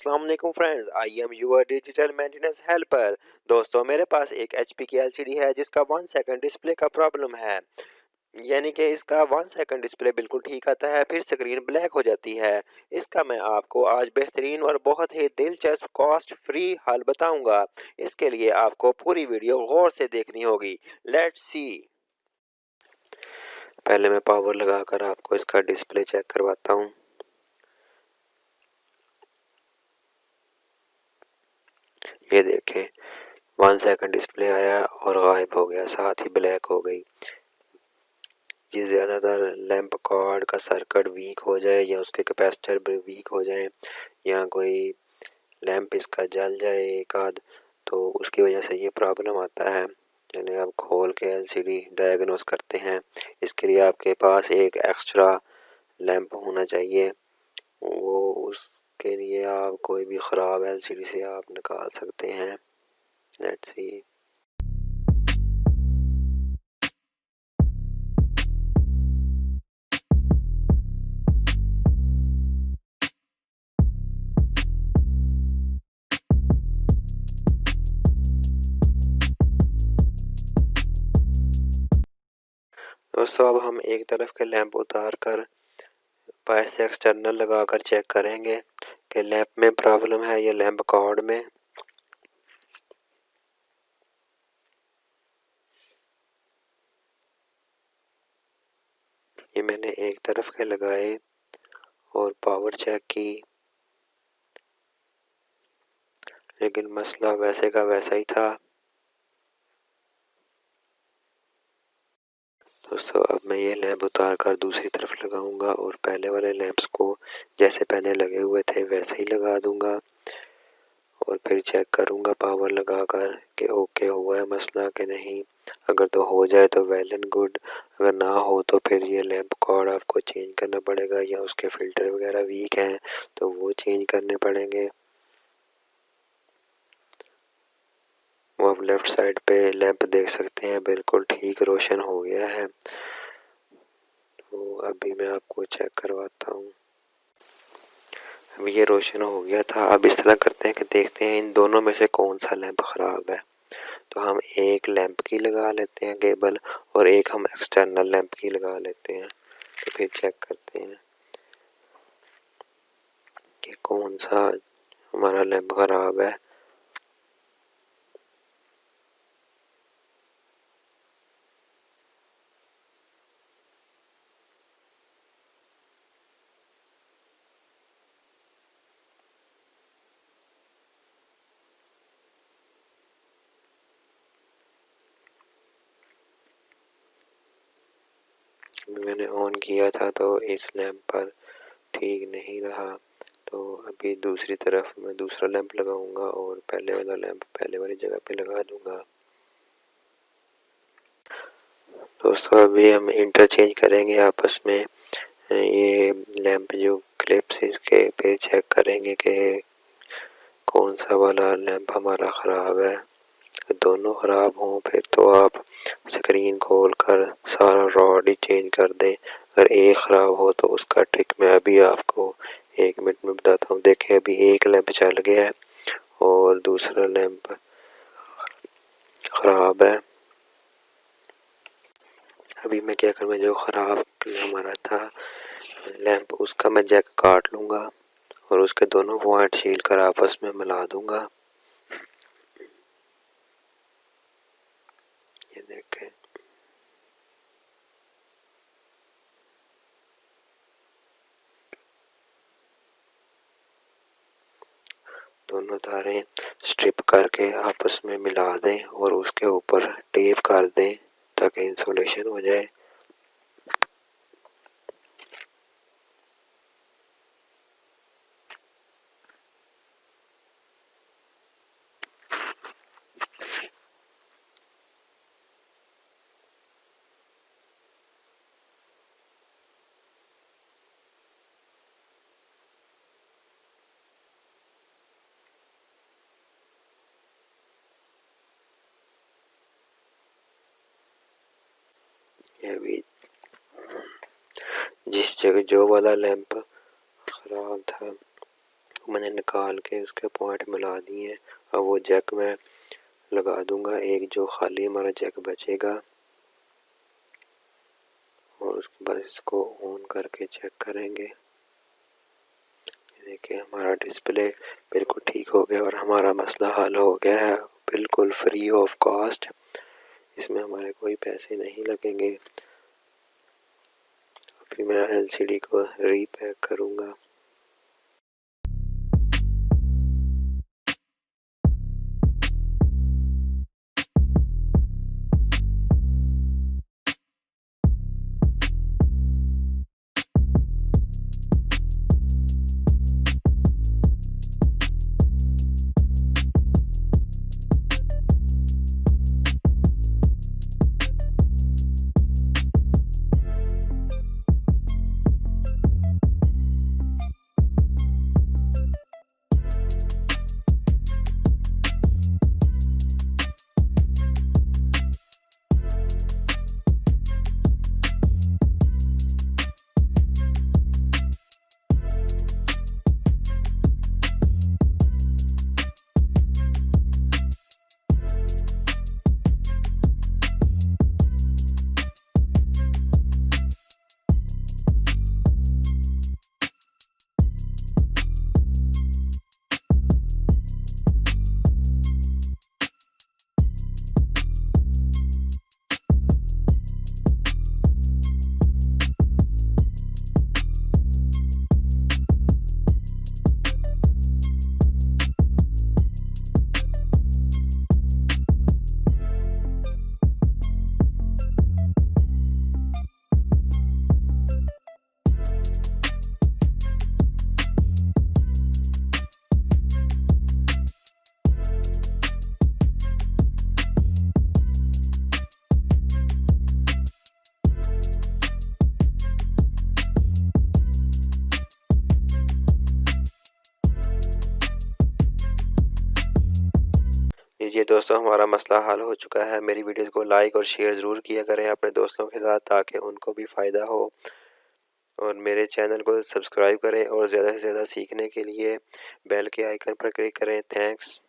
अस्सलाम वालेकुम friends, I am your digital maintenance helper. दोस्तों, मेरे पास एक एचपी की एलसीडी है जिसका 1 सेकंड डिस्प्ले का प्रॉब्लम है। यानी कि इसका 1 सेकंड डिस्प्ले बिल्कुल ठीक आता है, फिर स्क्रीन ब्लैक हो जाती है। इसका मैं आपको आज बेहतरीन और बहुत ही दिलचस्प कॉस्ट फ्री हल बताऊंगा। इसके लिए आपको पूरी वीडियो गौर से देखनी होगी। Let's see. पहले मैं पावर लगाकर आपको इसका डिस्प्ले चेक करवाता हूँ। ये देखें, 1 सेकंड डिस्प्ले आया और गायब हो गया, साथ ही ब्लैक हो गई। ये ज़्यादातर लैंप कॉर्ड का सर्किट वीक हो जाए या उसके कैपेसिटर भी वीक हो जाए या कोई लैंप इसका जल जाए एक आध, तो उसकी वजह से ये प्रॉब्लम आता है। यानी आप खोल के एलसीडी डायग्नोस करते हैं। इसके लिए आपके पास एक एक्स्ट्रा लैंप होना चाहिए। वो उसके लिए आप कोई भी ख़राब एलसीडी से आप निकाल सकते हैं। Let's see. दोस्तों, अब हम एक तरफ के लैंप उतार कर वायर से एक्सटर्नल लगाकर चेक करेंगे कि लैंप में प्रॉब्लम है या लैंप कॉर्ड में। ये मैंने एक तरफ के लगाए और पावर चेक की, लेकिन मसला वैसे का वैसा ही था। दोस्तों, अब मैं ये लैंप उतार कर दूसरी तरफ लगाऊंगा और पहले वाले लैंप्स को जैसे पहले लगे हुए थे वैसे ही लगा दूंगा और फिर चेक करूंगा पावर लगाकर कि ओके हुआ है मसला कि नहीं। अगर तो हो जाए तो वेल एंड गुड, अगर ना हो तो फिर ये लैंप कॉर्ड आपको चेंज करना पड़ेगा या उसके फिल्टर वगैरह वीक हैं तो वो चेंज करने पड़ेंगे। वो आप लेफ्ट साइड पे लैंप देख सकते हैं, बिल्कुल ठीक रोशन हो गया है। तो अभी मैं आपको चेक करवाता हूँ। अब ये रोशन हो गया था। अब इस तरह करते हैं कि देखते हैं इन दोनों में से कौन सा लैंप ख़राब है। तो हम एक लैंप की लगा लेते हैं केबल और एक हम एक्सटर्नल लैंप की लगा लेते हैं। तो फिर चेक करते हैं कि कौन सा हमारा लैंप ख़राब है। मैंने ऑन किया था तो इस लैंप पर ठीक नहीं रहा। तो अभी दूसरी तरफ मैं दूसरा लैंप लगाऊंगा और पहले वाला लैंप पहले वाली जगह पे लगा दूंगा। दोस्तों, अभी हम इंटरचेंज करेंगे आपस में ये लैंप जो क्लिप्स इसके, फिर चेक करेंगे कि कौन सा वाला लैंप हमारा ख़राब है। दोनों ख़राब हों फिर तो आप स्क्रीन खोल कर सारा रॉड ही चेंज कर दें। अगर एक ख़राब हो तो उसका ट्रिक मैं अभी आपको 1 मिनट में बताता हूँ। देखें, अभी एक लैंप चल गया है और दूसरा लैंप ख़राब है। अभी मैं क्या करूँगा, जो ख़राब हमारा था लैंप उसका मैं जैक काट लूँगा और उसके दोनों पॉइंट छील कर आपस में मिला दूँगा। ये देखें, दोनों तारें स्ट्रिप करके आपस में मिला दें और उसके ऊपर टेप कर दें ताकि इंसुलेशन हो जाए। ये भी जिस जगह जो वाला लैंप ख़राब था मैंने निकाल के उसके पॉइंट मिला दिए। अब वो जैक में लगा दूंगा, एक जो खाली हमारा जैक बचेगा, और उसके बाद इसको ऑन करके चेक करेंगे। देखिए हमारा डिस्प्ले बिल्कुल ठीक हो गया और हमारा मसला हल हो गया है, बिल्कुल फ्री ऑफ कॉस्ट। इसमें हमारे कोई पैसे नहीं लगेंगे। अभी मैं एलसीडी को रीपैक करूँगा। लीजिए दोस्तों, हमारा मसला हल हो चुका है। मेरी वीडियोस को लाइक और शेयर ज़रूर किया करें अपने दोस्तों के साथ, ताकि उनको भी फ़ायदा हो। और मेरे चैनल को सब्सक्राइब करें और ज़्यादा से ज़्यादा सीखने के लिए बेल के आइकन पर क्लिक करें। थैंक्स।